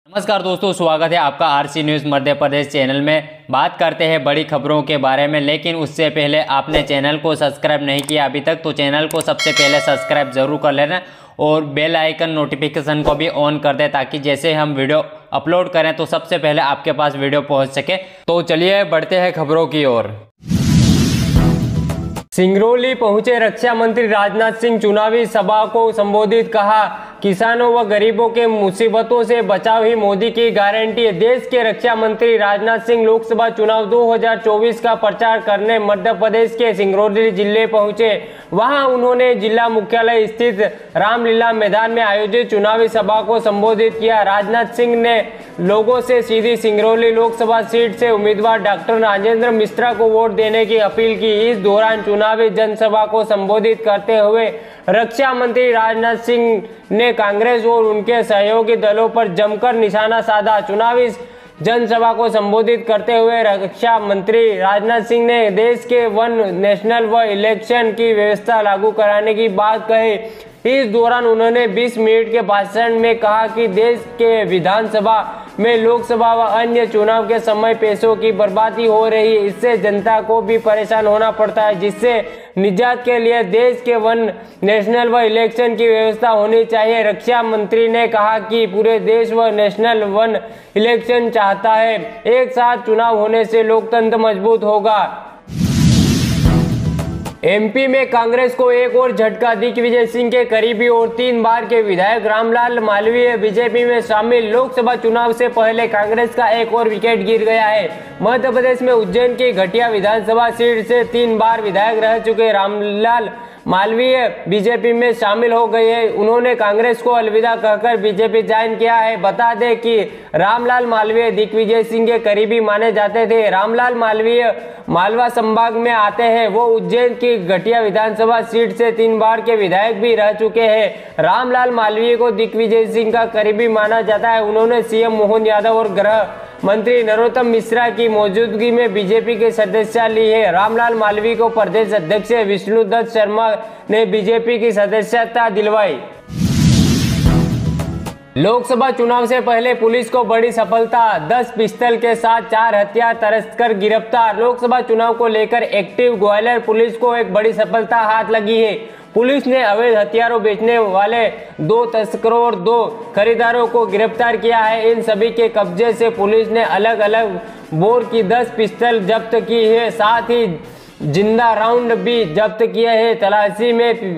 नमस्कार दोस्तों, स्वागत है आपका RC news Madhya Pradesh channel में। बात करते हैं बड़ी खबरों के बारे में, लेकिन उससे पहले आपने चैनल को सब्सक्राइब नहीं किया अभी तक तो चैनल को सबसे पहले सब्सक्राइब जरूर कर लेना और बेल आइकन नोटिफिकेशन को भी ऑन कर दें ताकि जैसे हम वीडियो अपलोड करें तो सबसे पहले आपके पास वीडियो पहुँच सके। तो चलिए बढ़ते हैं खबरों की ओर। सिंगरौली पहुंचे रक्षा मंत्री राजनाथ सिंह, चुनावी सभा को संबोधित कहा, किसानों व गरीबों के मुसीबतों से बचाव ही मोदी की गारंटी है। देश के रक्षा मंत्री राजनाथ सिंह लोकसभा चुनाव 2024 का प्रचार करने मध्य प्रदेश के सिंगरौली जिले पहुंचे। वहां उन्होंने जिला मुख्यालय स्थित रामलीला मैदान में आयोजित चुनावी सभा को संबोधित किया। राजनाथ सिंह ने लोगों से सीधी सिंगरौली लोकसभा सीट से उम्मीदवार डॉक्टर राजेंद्र मिश्रा को वोट देने की अपील की। इस दौरान चुनावी जनसभा को संबोधित करते हुए रक्षा मंत्री राजनाथ सिंह ने कांग्रेस और उनके सहयोगी दलों पर जमकर निशाना साधा। चुनावी जनसभा को संबोधित करते हुए रक्षा मंत्री राजनाथ सिंह ने देश के वन नेशनल व इलेक्शन की व्यवस्था लागू कराने की बात कही। इस दौरान उन्होंने 20 मिनट के भाषण में कहा कि देश के विधानसभा में लोकसभा व अन्य चुनाव के समय पैसों की बर्बादी हो रही है, इससे जनता को भी परेशान होना पड़ता है, जिससे निजात के लिए देश के वन नेशनल व इलेक्शन की व्यवस्था होनी चाहिए। रक्षा मंत्री ने कहा कि पूरे देश व नेशनल वन इलेक्शन चाहता है, एक साथ चुनाव होने से लोकतंत्र मजबूत होगा। एमपी में कांग्रेस को एक और झटका, दिग्विजय सिंह के करीबी और 3 बार के विधायक रामलाल मालवीय बीजेपी में शामिल। लोकसभा चुनाव से पहले कांग्रेस का एक और विकेट गिर गया है। मध्य प्रदेश में उज्जैन की घटिया विधानसभा सीट से 3 बार विधायक रह चुके रामलाल मालवीय बीजेपी में शामिल हो गए हैं। उन्होंने कांग्रेस को अलविदा कहकर बीजेपी ज्वाइन किया है। बता दें कि रामलाल मालवीय दिग्विजय सिंह के करीबी माने जाते थे। रामलाल मालवीय मालवा संभाग में आते हैं। वो उज्जैन की घटिया विधानसभा सीट से 3 बार के विधायक भी रह चुके हैं। रामलाल मालवीय को दिग्विजय सिंह का करीबी माना जाता है। उन्होंने सीएम मोहन यादव और गृह मंत्री नरोत्तम मिश्रा की मौजूदगी में बीजेपी की सदस्यता ली है। रामलाल मालवीय को प्रदेश अध्यक्ष विष्णुदत्त शर्मा ने बीजेपी की सदस्यता दिलवाई। लोकसभा चुनाव से पहले पुलिस को बड़ी सफलता, 10 पिस्टल के साथ 4 हथियार तस्कर गिरफ्तार। लोकसभा चुनाव को लेकर एक्टिव ग्वालियर पुलिस को एक बड़ी सफलता हाथ लगी है। पुलिस ने अवैध हथियारों बेचने वाले 2 तस्करों और 2 खरीदारों को गिरफ्तार किया है। इन सभी के कब्जे से पुलिस ने अलग अलग बोर की 10 पिस्टल जब्त की है, साथ ही जिंदा राउंड भी जब्त किए हैं। तलाशी में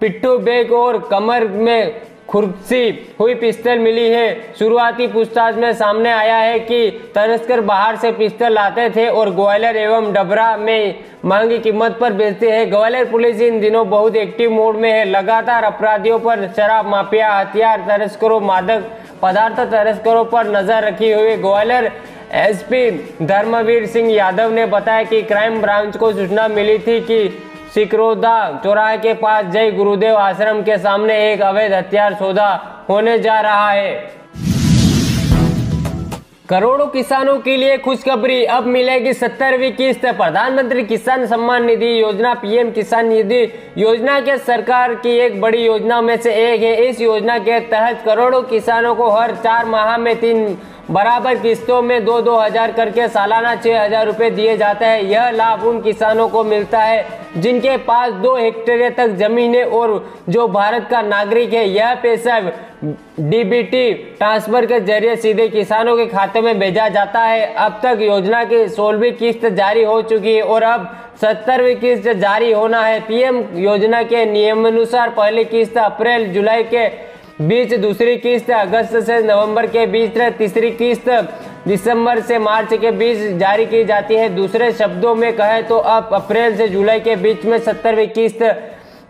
पिट्ठू बैग और कमर में खुर्सी हुई पिस्टल मिली है। शुरुआती पूछताछ में सामने आया है कि तस्कर बाहर से पिस्टल लाते थे और ग्वालियर एवं डबरा में महंगी कीमत पर बेचते हैं। ग्वालियर पुलिस इन दिनों बहुत एक्टिव मोड में है, लगातार अपराधियों पर, शराब माफिया, हथियार तस्करों, मादक पदार्थ तस्करों पर नजर रखी हुई। ग्वालियर एसपी धर्मवीर सिंह यादव ने बताया कि क्राइम ब्रांच को सूचना मिली थी कि सिकरोदा चौराहे के पास जय गुरुदेव आश्रम के सामने एक अवैध हथियार सौदा होने जा रहा है। करोड़ों किसानों के लिए खुशखबरी, अब मिलेगी 70वीं किस्त। प्रधानमंत्री किसान सम्मान निधि योजना पीएम किसान निधि योजना के सरकार की एक बड़ी योजना में से एक है। इस योजना के तहत करोड़ों किसानों को हर 4 माह में 3 बराबर किस्तों में 2-2 हजार करके सालाना 6,000 रुपए दिए जाते हैं। यह लाभ उन किसानों को मिलता है जिनके पास 2 हेक्टेयर तक जमीन है और जो भारत का नागरिक है। यह पैसा डीबीटी ट्रांसफर के जरिए सीधे किसानों के खाते में भेजा जाता है। अब तक योजना की 16वीं किस्त जारी हो चुकी है और अब 70वीं किस्त जारी होना है। पीएम योजना के नियमानुसार पहली किस्त अप्रैल जुलाई के बीच, दूसरी किस्त अगस्त से नवंबर के बीच, तीसरी किस्त दिसंबर से मार्च के बीच जारी की जाती है। दूसरे शब्दों में कहें तो अब अप्रैल से जुलाई के बीच में 70वीं किस्त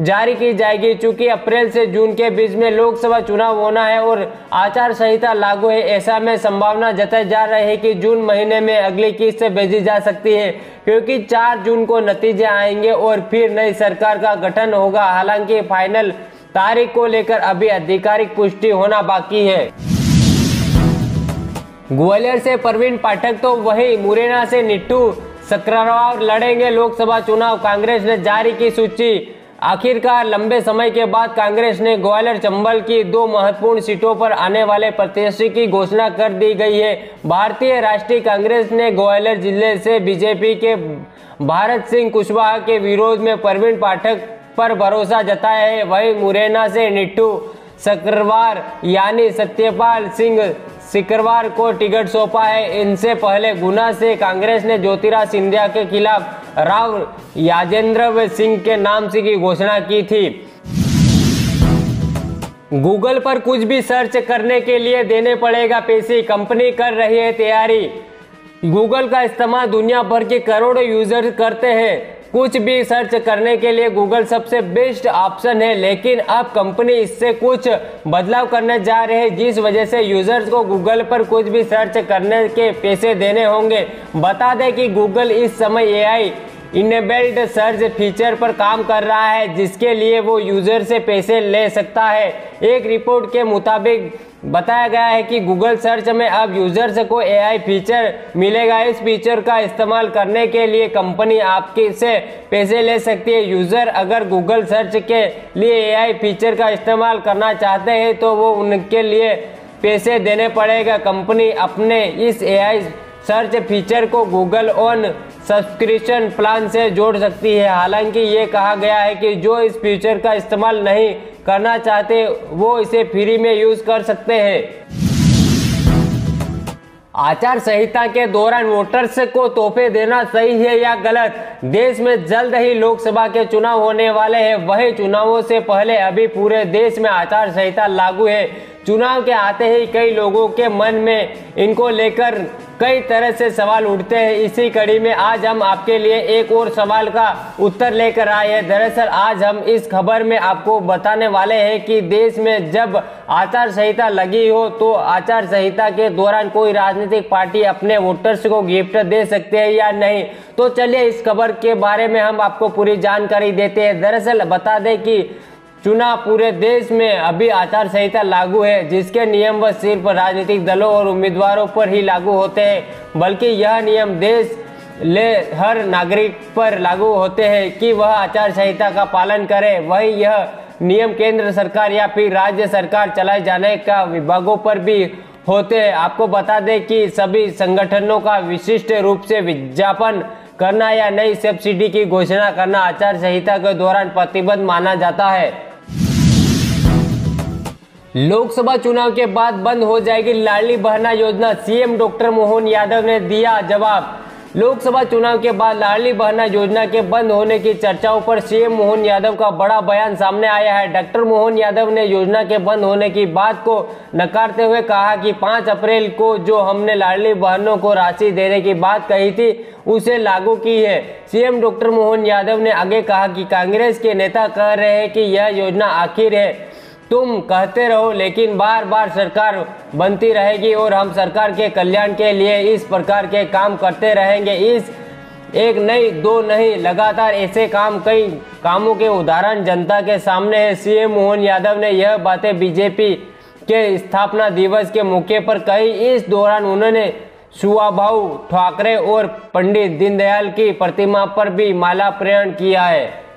जारी की जाएगी। चूंकि अप्रैल से जून के बीच में लोकसभा चुनाव होना है और आचार संहिता लागू है, ऐसा में संभावना जताई जा रही है कि जून महीने में अगली किस्त भेजी जा सकती है, क्योंकि 4 जून को नतीजे आएंगे और फिर नई सरकार का गठन होगा। हालांकि फाइनल तारीख को लेकर अभी आधिकारिक पुष्टि होना बाकी है। ग्वालियर से प्रवीण पाठक तो वहीं मुरैना से निट्टू सक्राराव लड़ेंगे लोकसभा चुनाव। कांग्रेस ने जारी की सूची, आखिरकार लंबे समय के बाद कांग्रेस ने ग्वालियर चंबल की 2 महत्वपूर्ण सीटों पर आने वाले प्रत्याशी की घोषणा कर दी गई है। भारतीय राष्ट्रीय कांग्रेस ने ग्वालियर जिले से बीजेपी के भारत सिंह कुशवाहा के विरोध में प्रवीण पाठक पर भरोसा जताया है। वहीं मुरैना से निट्टू सिकरवार यानी सत्यपाल सिंह सिकरवार को टिकट सौंपा है। इनसे पहले गुना से कांग्रेस ने ज्योतिराज सिंधिया के खिलाफ राव याजेंद्र सिंह के नाम से की घोषणा की थी। गूगल पर कुछ भी सर्च करने के लिए देने पड़ेगा पैसे, कंपनी कर रही है तैयारी। गूगल का इस्तेमाल दुनिया भर के करोड़ों यूजर करते हैं। कुछ भी सर्च करने के लिए गूगल सबसे बेस्ट ऑप्शन है, लेकिन अब कंपनी इससे कुछ बदलाव करने जा रहे हैं, जिस वजह से यूजर्स को गूगल पर कुछ भी सर्च करने के पैसे देने होंगे। बता दें कि गूगल इस समय एआई इनेबल्ड सर्च फीचर पर काम कर रहा है, जिसके लिए वो यूजर से पैसे ले सकता है। एक रिपोर्ट के मुताबिक बताया गया है कि गूगल सर्च में अब यूजर्स को एआई फीचर मिलेगा। इस फीचर का इस्तेमाल करने के लिए कंपनी आपके से पैसे ले सकती है। यूजर अगर गूगल सर्च के लिए एआई फीचर का इस्तेमाल करना चाहते हैं तो वो उनके लिए पैसे देने पड़ेगा। कंपनी अपने इस एआई सर्च फीचर को गूगल ऑन सब्सक्रिप्शन प्लान से जोड़ सकती है। हालांकि ये कहा गया है कि जो इस फीचर का इस्तेमाल नहीं करना चाहते वो इसे फ्री में यूज कर सकते हैं। आचार संहिता के दौरान वोटर्स को तोहफे देना सही है या गलत? देश में जल्द ही लोकसभा के चुनाव होने वाले हैं। वही चुनावों से पहले अभी पूरे देश में आचार संहिता लागू है। चुनाव के आते ही कई लोगों के मन में इनको लेकर कई तरह से सवाल उठते हैं। इसी कड़ी में आज हम आपके लिए एक और सवाल का उत्तर लेकर आए हैं। दरअसल आज हम इस खबर में आपको बताने वाले हैं कि देश में जब आचार संहिता लगी हो तो आचार संहिता के दौरान कोई राजनीतिक पार्टी अपने वोटर्स को गिफ्ट दे सकते हैं या नहीं। तो चलिए इस खबर के बारे में हम आपको पूरी जानकारी देते हैं। दरअसल बता दें कि चुनाव पूरे देश में अभी आचार संहिता लागू है, जिसके नियम व सिर्फ राजनीतिक दलों और उम्मीदवारों पर ही लागू होते हैं, बल्कि यह नियम देश ले हर नागरिक पर लागू होते हैं कि वह आचार संहिता का पालन करे। वही यह नियम केंद्र सरकार या फिर राज्य सरकार चलाए जाने का विभागों पर भी होते हैं। आपको बता दें कि सभी संगठनों का विशिष्ट रूप से विज्ञापन करना या नई सब्सिडी की घोषणा करना आचार संहिता के दौरान प्रतिबंध माना जाता है। लोकसभा चुनाव के बाद बंद हो जाएगी लाडली बहना योजना, सीएम डॉक्टर मोहन यादव ने दिया जवाब। लोकसभा चुनाव के बाद लाडली बहना योजना के बंद होने की चर्चाओं पर सीएम मोहन यादव का बड़ा बयान सामने आया है। डॉक्टर मोहन यादव ने योजना के बंद होने की बात को नकारते हुए कहा कि 5 अप्रैल को जो हमने लाडली बहनों को राशि देने की बात कही थी उसे लागू की है। सीएम डॉक्टर मोहन यादव ने आगे कहा कि कांग्रेस के नेता कह रहे हैं कि यह योजना आखिर है, तुम कहते रहो, लेकिन बार बार सरकार बनती रहेगी और हम सरकार के कल्याण के लिए इस प्रकार के काम करते रहेंगे। इस एक नहीं दो नहीं लगातार ऐसे काम कई कामों के उदाहरण जनता के सामने है। सीएम मोहन यादव ने यह बातें बीजेपी के स्थापना दिवस के मौके पर कही। इस दौरान उन्होंने सुभाष ठाकरे और पंडित दीनदयाल की प्रतिमा पर भी मालार्पण किया है।